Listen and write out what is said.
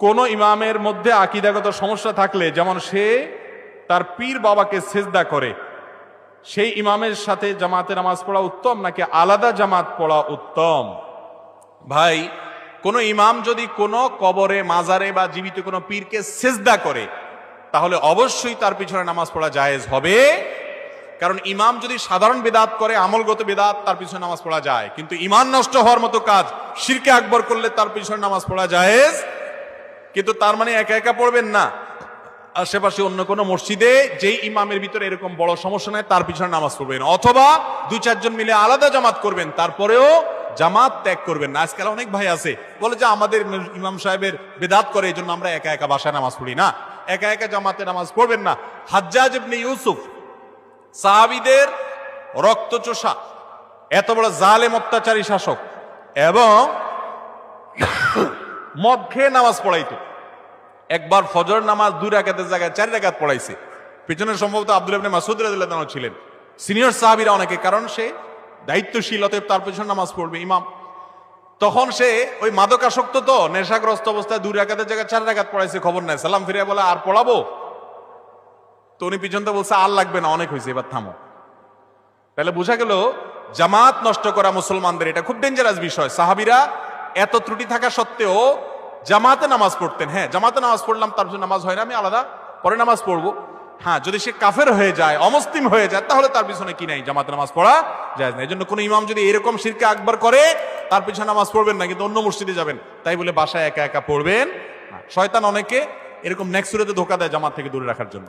কোন ইমামের মধ্যে আকীদাগত সমস্যা থাকলে, যেমন সে তার পীর বাবাকে সেজদা করে, সেই ইমামের সাথে জামাতে নামাজ পড়া উত্তম নাকি আলাদা জামাত পড়া উত্তম? ভাই, কোন ইমাম যদি কোনো কবরে, মাজারে বা জীবিত কোনো পীরকে সেজদা করে, তাহলে অবশ্যই তার পিছনে নামাজ পড়া জায়েজ হবে। কারণ ইমাম যদি সাধারণ বিদআত করে, আমলগত বিদআত, তার পিছনে নামাজ পড়া যায়। কিন্তু ঈমান নষ্ট হওয়ার মতো কাজ, শিরকে আকবর করলে তার পিছনে নামাজ পড়া জায়েজ। কিন্তু তার মানে একা একা পড়বেন না, আশেপাশে অন্য কোনো মসজিদে যেই ইমামের ভিতরে এরকম বড় সমস্যা নাই তার পিছনে নামাজ পড়বেন, অথবা 2-4 জন মিলে আলাদা জামাত করবেন, তারপরেও জামাত ত্যাগ করবেন না। আজকাল অনেক ভাই আছে বলে যে আমাদের ইমাম সাহেবের বিদআত করে, এই জন্য আমরা একা একা বাসায় নামাজ পড়ি না। একা একা জামাতে নামাজ পড়বেন না। হাজ্জাজ ইবনে ইউসুফ সাহাবীদের রক্তচোষা, এত বড় জালেম অত্যাচারী শাসক, এবং মদ খেয়ে নামাজ পড়াইতো। একবার ফজর নামাজ 2 রাকাতের জায়গায় 4 রাকাত পড়াইছে। পিছনে সম্ভবত আব্দুল্লাহ ইবনে মাসউদ রাদিয়াল্লাহু আনহু ছিলেন, সিনিয়র সাহাবীরা অনেকে, কারণ সে দায়িত্বশীল, অতএব তার পিছনে নামাজ পড়বে ইমাম। তখন সে ওই মাদকাসক্ত, তো নেশাগ্রস্ত অবস্থায় 2 রাকাতের জায়গায় 4 রাকাত পড়াইছে, খবর নাই। সালাম ফিরিয়ে বলে আর পড়াবো? তো উনি পিছনটা বলছে আর লাগবে না, অনেক হয়েছে, এবার থামো। তাহলে বোঝা গেল জামাত নষ্ট করা মুসলমানদের এটা খুব ডেঞ্জারাস বিষয়। সাহাবীরা এত ত্রুটি থাকা সত্ত্বেও জামাতে নামাজ পড়তেন। হ্যাঁ, জামাতে নামাজ পড়লাম, তার জন্য নামাজ হয় না, আমি আলাদা পরে নামাজ পড়বো। হ্যাঁ, যদি সে কাফের হয়ে যায়, অমুসলিম হয়ে যায়, তাহলে তার পিছনে কি নাই, জামাতে নামাজ পড়া যায় না। এই জন্য কোন ইমাম যদি এরকম শিরকে আকবার করে, তার পিছনে নামাজ পড়বেন না, কিন্তু অন্য মসজিদে যাবেন, তাই বলে বাসায় একা একা পড়বেন। শয়তান অনেকে এরকম নেক্সট সুরাতে ধোকা দেয় জামাত থেকে দূরে রাখার জন্য।